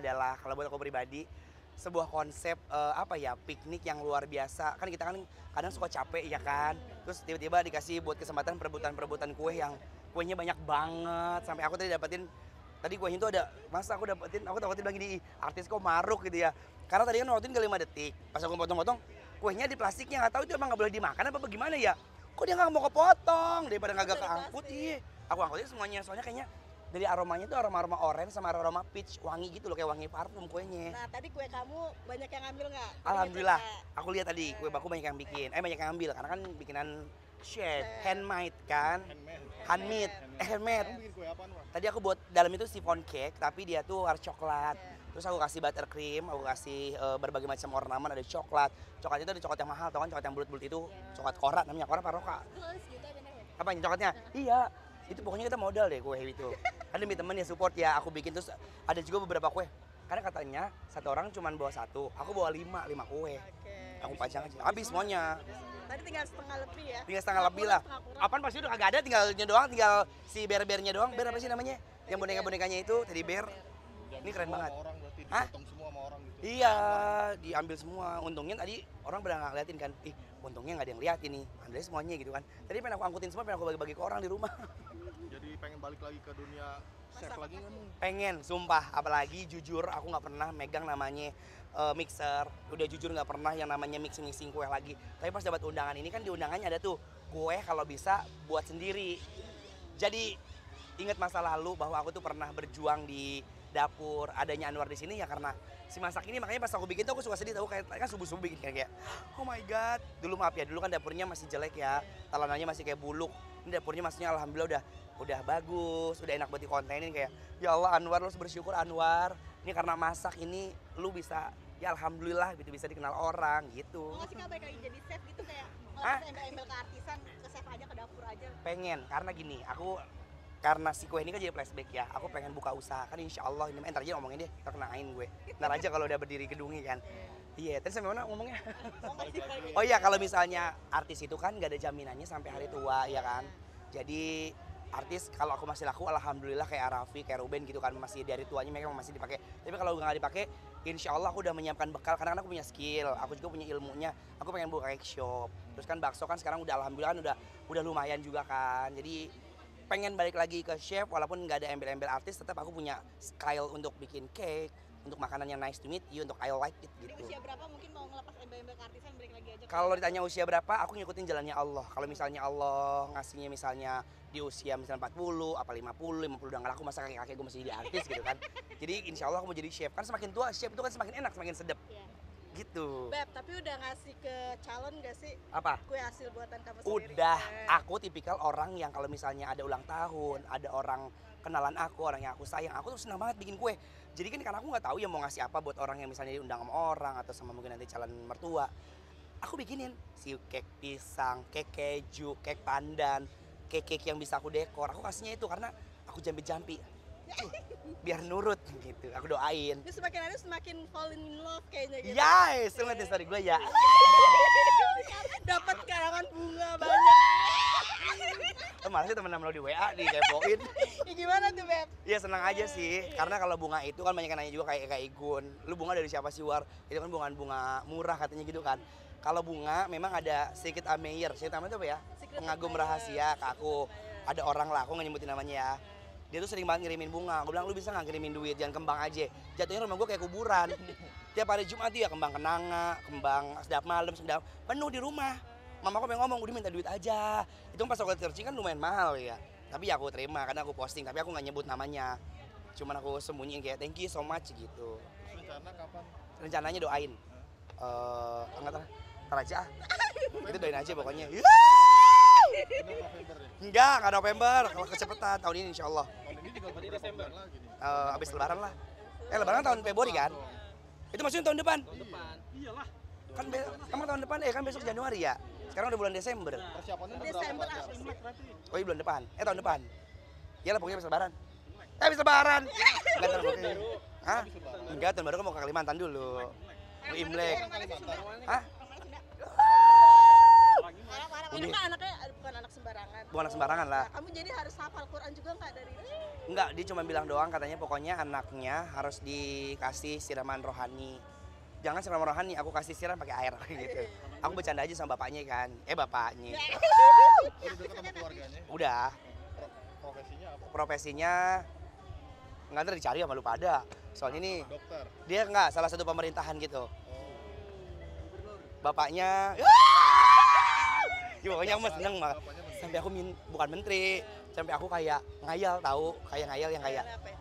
adalah kalau buat aku pribadi sebuah konsep apa ya, piknik yang luar biasa. Kan kita kan kadang suka capek ya kan. Terus tiba-tiba dikasih buat kesempatan perebutan-perebutan kue yang kuenya banyak banget sampai aku tadi dapetin tadi kuenya itu ada masa aku dapetin lagi di artis kok maruk gitu ya. Karena tadi kan waktunya 5 detik. Pas aku potong-potong kuenya di plastiknya nggak tahu itu emang nggak boleh dimakan apa bagaimana ya. Kok dia nggak mau kepotong daripada nggak keangkut. Iya. Aku angkutin semuanya soalnya kayaknya dari aromanya tuh aroma-aroma orange sama aroma peach wangi gitu loh kayak wangi parfum kuenya. Nah tadi kue kamu banyak yang ngambil nggak? Alhamdulillah, aku lihat tadi kue baku banyak yang bikin, banyak yang ambil karena kan bikinan chef, handmade kan, handmade. Kamu bikin kue apaan, Wak? Tadi aku buat dalam itu chiffon cake, tapi dia tuh warna coklat. Terus aku kasih buttercream, aku kasih berbagai macam ornamen, ada coklat. Coklat itu ada coklat yang mahal, tau kan coklat yang bulat-bulat itu, coklat korat namanya, korat apa roka? Apa yang coklatnya? Iya, itu pokoknya kita modal deh kue itu. Ada demi temen ya support ya, aku bikin terus ada juga beberapa kue. Karena katanya satu orang cuma bawa satu, aku bawa 5 kue. Aku pajang aja, habis semuanya. Tadi tinggal setengah lebih ya? Tinggal setengah lebih lah. Apaan pasti udah kagak ada, tinggal si bear-bearnya doang. Bear apa sih namanya? Yang boneka-bonekanya itu, teddy bear. Ini keren banget. Orang berarti Hah? dipotong semua sama orang gitu. Iya, diambil semua. Untungnya tadi orang pada nggak ngeliatin kan. Untungnya nggak ada yang liatin nih. Ambil semuanya gitu kan. Tadi pengen aku angkutin semua, pengen aku bagi-bagi ke orang di rumah. Jadi pengen balik lagi ke dunia chef lagi nggak nih? Pengen, sumpah. Apalagi jujur aku nggak pernah megang namanya mixer. Udah jujur nggak pernah yang namanya mixing kue lagi. Tapi pas dapat undangan ini kan di undangannya ada tuh kue kalau bisa buat sendiri. Jadi ingat masa lalu bahwa aku tuh pernah berjuang di dapur adanya Anwar di sini ya karena si masak ini, makanya pas aku bikin tuh aku suka sedih tahu kayak kan subuh-subuh bikin kayak oh my god. Dulu maaf ya, dulu kan dapurnya masih jelek ya, talanannya masih kayak buluk. Ini dapurnya maksudnya alhamdulillah udah bagus, udah enak buat dikontenin kayak ya Allah Anwar, lu harus bersyukur Anwar. Ini karena masak ini lu bisa ya alhamdulillah gitu bisa dikenal orang gitu. Mau nggak sih kayak jadi chef gitu kayak Hah? embel-embel ke artisan, ke chef aja, ke dapur aja? Pengen karena gini, aku karena si kue ini kan jadi flashback ya, aku pengen buka usaha kan insya Allah ini ntar aja ngomongin deh, ntar kenain gue ntar aja kalau udah berdiri gedungnya kan. Iya, tadi sampai mana ngomongnya? Oh iya, kalau misalnya artis itu kan gak ada jaminannya sampai hari tua ya kan. Jadi artis kalau aku masih laku alhamdulillah kayak Raffi, kayak Ruben gitu kan masih dari tuanya mereka masih dipakai. Tapi kalau nggak dipakai, insya Allah aku udah menyiapkan bekal karena aku punya skill, aku juga punya ilmunya. Aku pengen buka cake shop. Terus kan bakso kan sekarang udah alhamdulillah kan udah lumayan juga kan. Jadi pengen balik lagi ke chef walaupun nggak ada embel-embel artis, tetap aku punya style untuk bikin cake, untuk makanan yang nice to meet you, untuk I like it Di gitu. usia berapa mungkin mau ngelepas embel-embel ke artisan, balik lagi aja? Kalau ditanya usia berapa, aku ngikutin jalannya Allah. Kalau misalnya Allah ngasihnya misalnya di usia misalnya 40, apa 50 udah nggak laku, masa kakek-kakek gue masih jadi artis gitu kan. Jadi insya Allah aku mau jadi chef. Kan semakin tua chef itu kan semakin enak, semakin sedap. Iya. Gitu. Beb, tapi udah ngasih ke calon gak sih Apa? kue hasil buatan kamu sendiri? Udah, aku tipikal orang yang kalau misalnya ada ulang tahun, ada orang kenalan aku, orang yang aku sayang, aku tuh senang banget bikin kue. Jadi kan karena aku nggak tahu ya mau ngasih apa buat orang yang misalnya diundang sama orang atau sama mungkin nanti calon mertua. Aku bikinin si cake pisang, cake keju, cake pandan, cake yang bisa aku dekor. Aku kasihnya itu karena aku jampi-jampi. Biar nurut gitu, aku doain. Ini semakin hari semakin fall in love kayaknya gitu. Yes, lu ngerti story gue ya. Dapat karangan bunga banyak. Malah sih temen-temen lo di WA dikepoin. Ya gimana tuh Beb? Iya senang aja sih, karena kalau bunga itu kan banyak yang nanya juga kayak Igun. Lu bunga dari siapa sih War? Itu kan bunga bunga murah katanya gitu kan. Kalau bunga memang ada Secret Admirer. Secret Admirer itu apa ya? Secret Pengagum admirer. rahasia ke aku. Ada orang lah, aku nggak nyebutin namanya ya. Dia tuh sering banget ngirimin bunga. Aku bilang lu bisa nggak ngirimin duit, jangan kembang aja. Jatuhnya rumah gue kayak kuburan. Tiap hari Jumat tuh ya kembang kenanga, kembang sedap malam, sedap penuh di rumah. Mama aku pengen ngomong, udah minta duit aja. Itu pas aku searching kan lumayan mahal ya. Tapi ya aku terima karena aku posting, tapi aku nggak nyebut namanya. Cuman aku sembunyiin kayak thank you so much gitu. Rencana kapan? Rencananya doain. Enggak ntar aja ah. Itu doain aja pokoknya. Ini November ya? Enggak November, kalau kecepatan tahun ini insya Allah. Tahun ini tinggal berapa bulan lagi nih? Abis lebaran lah. Lebaran tahun Februari kan? Itu maksudnya tahun depan? Iyalah. Kan emang tahun depan kan besok Januari ya? Sekarang udah bulan Desember. Persiapannya udah Desember berapa apa banyak? sih? Oh iya bulan depan? Tahun depan? Iyalah pokoknya habis lebaran. Habis lebaran! Enggak tahun baru. Hah? Enggak, tahun baru kan mau ke Kalimantan dulu. Mau Imlek. Kalimantan. Hah? Parah, parah. Ini kan anaknya bukan anak sembarangan. Bukan anak sembarangan lah. Nah, kamu jadi harus hafal Quran juga nggak dari ini? Enggak, dia cuma bilang doang katanya pokoknya anaknya harus dikasih siraman rohani. Jangan siraman rohani, aku kasih siram pakai air gitu. Aku bercanda aja sama bapaknya kan. Bapaknya. Udah dekat sama keluarganya. Udah. Profesinya apa? Profesinya nggak ntar dicari sama lu pada. Soalnya ini Dokter. dia nggak salah satu pemerintahan gitu. Oh. Bapaknya ya, pokoknya aku mah seneng mah. Bapaknya menteri. Sampai aku bukan menteri, sampai aku kayak ngayal tahu, kayak ngayal yang kayak Apa ya?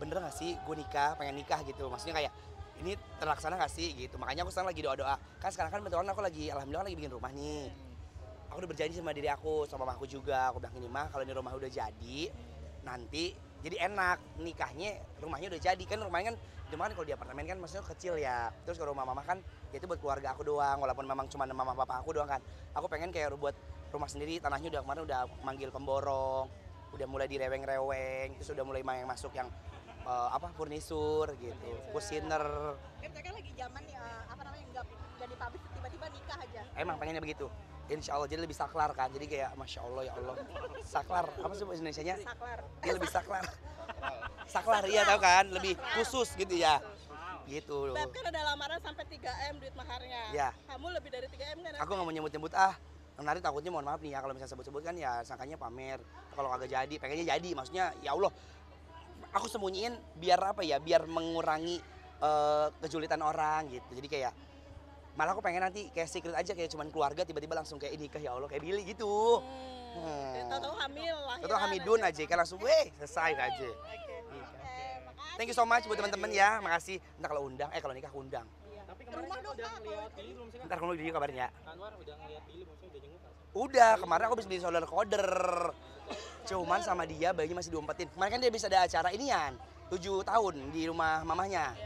bener gak sih gue nikah, pengen nikah gitu. Maksudnya kayak ini terlaksana gak sih gitu. Makanya aku sekarang lagi doa-doa. Kan sekarang kan betulan aku lagi alhamdulillah lagi bikin rumah nih. Aku udah berjanji sama diri aku, sama mamaku juga. Aku bilang ini mah kalau ini rumah udah jadi, nanti jadi enak nikahnya, rumahnya udah jadi. Kan rumahnya kan cuma kan kalau di apartemen kan maksudnya kecil ya. Terus kalau rumah mama kan ya itu buat keluarga aku doang, walaupun memang cuma mama papa aku doang kan. Aku pengen kayak buat rumah sendiri, tanahnya udah kemarin udah manggil pemborong, udah mulai direweng-reweng, terus udah mulai yang masuk yang furnisur gitu, kusiner. Kan mereka lagi zaman nih, apa namanya, nggak jadi pabrik tiba-tiba nikah aja. Emang pengennya begitu. Insya Allah jadi lebih saklar kan, jadi kayak masya Allah ya Allah. Saklar, apa sih bahasa Indonesianya? Saklar. Dia lebih saklar. Saklar, iya tahu kan, lebih khusus gitu ya. Gitu. Beb kan ada lamaran sampai 3M duit maharnya. Ya. Kamu lebih dari 3M kan? Aku nggak mau nyebut-nyebut nanti takutnya mohon maaf nih ya kalau misalnya sebut-sebut kan ya sangkanya pamer. Kalau kagak jadi, pengennya jadi. Maksudnya ya Allah, aku sembunyiin biar apa ya, biar mengurangi kejulitan orang gitu. Jadi kayak malah aku pengen nanti kayak secret aja, kayak cuman keluarga tiba-tiba langsung kayak nikah ya Allah kayak Billy gitu. Tahu-tahu hamil lah. Atau Hamidun aja kan langsung selesai aja. Oke. Makasih. Thank you so much buat teman-teman ya, makasih. Ntar kalau undang, kalau nikah aku undang. Tapi Ke kemarin rumah kan dong, udah Kak, ngeliat kalau Billy belum sih? Kak? Ntar kalau dia kabarnya. Anwar udah ngeliat Billy belum sih? Udah jenguk nggak sih? Udah, kemarin aku habis beli solar coder. Cuman sama dia bayinya masih diumpetin. Kemarin kan dia bisa ada acara inian, 7 tahun di rumah mamahnya.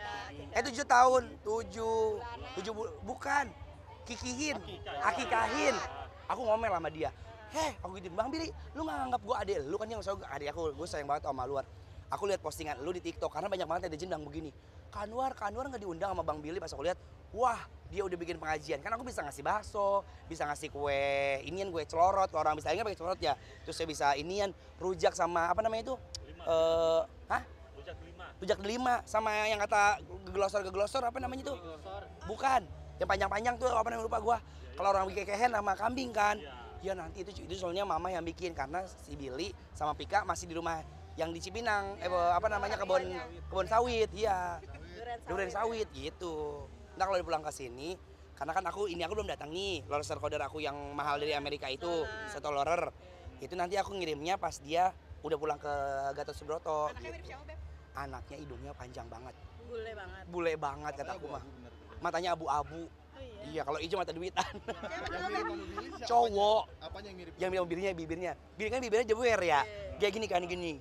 7 tahun, 7 bukan. Kikihin, akikahin. Aku ngomel sama dia. Aku gituin, Bang Billy, lu gak nganggap gue adek lu kan yang selalu adik aku, gue sayang banget sama luar. Aku lihat postingan lu di TikTok karena banyak banget netizen bilang begini. Kanwar nggak diundang sama Bang Billy. Pas aku lihat, wah dia udah bikin pengajian. Kan aku bisa ngasih bakso, bisa ngasih kue inian, kue celorot. Kalau orang bisa ingat pakai celorot ya. Terus saya bisa inian, rujak sama apa namanya itu? Rujak delima sama yang kata geglosor apa namanya itu? Bukan, yang panjang-panjang tuh apa namanya lupa gua. Kalau orang bikin kekehen sama kambing kan. Ya nanti itu soalnya mama yang bikin karena si Billy sama Pika masih di rumah yang di Cipinang, kebun sawit, iya. Durian sawit gitu. Nah kalau pulang ke sini, karena kan aku belum datang nih, lobster coder aku yang mahal dari Amerika itu, satu lorer. Itu nanti aku ngirimnya pas dia udah pulang ke Gatot Subroto. Anaknya mirip siapa, Beb? Anaknya hidungnya panjang banget, Bule banget. bule banget kata aku mah. Matanya abu-abu. Oh Iya, kalau hijau mata duitan. Yang mirip sama Billy siapa? Cowok. Apanya yang mirip? Yang bilang bibirnya. Billy kan bibirnya jewer ya. Kayak gini kan gini.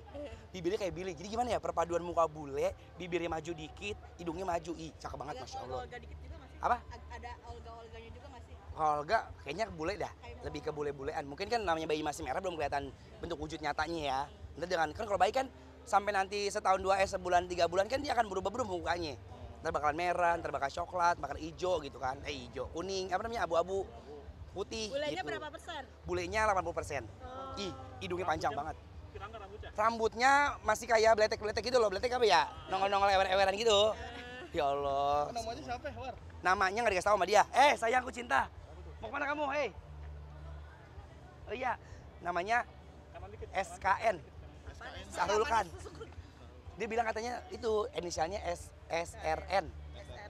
Bibirnya kayak Billy. Jadi gimana ya perpaduan muka bule, bibirnya maju dikit, hidungnya maju. Cakep banget Ada Masya Allah. Olga dikit juga nggak sih? Apa? Ada Olga-Olganya juga nggak sih? Olga kayaknya bule dah. Lebih ke bule-bulean. Mungkin kan namanya bayi masih merah belum kelihatan bentuk wujud nyatanya ya. Nanti dengan kan kalau bayi kan sampai nanti setahun 2 sebulan 3 bulan kan dia akan berubah-berubah mukanya. Ntar bakalan merah, ntar bakal coklat, bakal hijau gitu kan. Hijau, kuning, apa namanya abu-abu, putih Bulenya gitu. berapa persen? Bulenya 80%. Oh. Hidungnya panjang banget. Pirangga rambutnya? Rambutnya masih kayak beletek-beletek gitu loh. Beletek apa ya? Nongol-nongol ewer-eweran gitu. Ya Allah. Namanya siapa, War? Namanya nggak dikasih tahu sama dia. Sayangku cinta. Mau kemana kamu? Oh iya, namanya SKN. Sahrul Khan. Dia bilang katanya itu inisialnya SRN.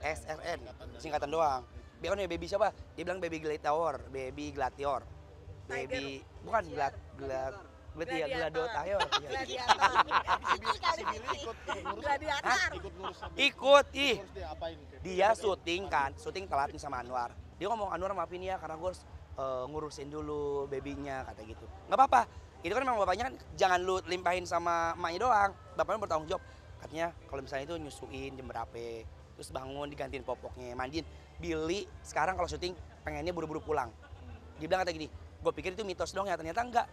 SRN. Singkatan doang. Dia kan baby siapa? Dia bilang baby Gladiator, baby Gladiator. Baby bukan Gladiator. Ayo. Gladiator. Si Billy ikut ngurus. Gladiator. Ikut ngurus. Ikut Ngurus dia apain? Dia syuting telat nih sama Anwar. Dia ngomong Anwar maafin ya karena gue harus ngurusin dulu babynya kata gitu. Nggak apa-apa. Itu kan memang bapaknya kan jangan lu limpahin sama emaknya doang. Bapaknya bertanggung jawab. Katanya kalau misalnya itu nyusuin jam berapa, terus bangun digantiin popoknya, mandiin. Billy sekarang kalau syuting pengennya buru-buru pulang. Dia bilang kata gini, gue pikir itu mitos dong ya, ternyata enggak.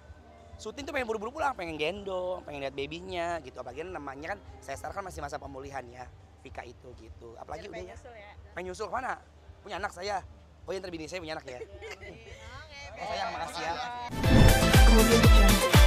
Syuting tuh pengen buru-buru pulang, pengen gendong, pengen lihat babynya gitu. Apalagi namanya kan Sesar kan masih masa pemulihan ya, Vika itu gitu. Apalagi udah ya. Nyusul ya. Pengen nyusul kemana? Punya anak saya. Oh yang terbini saya punya anak ya. Oke, Sayang, makasih ya. Audio Jungle.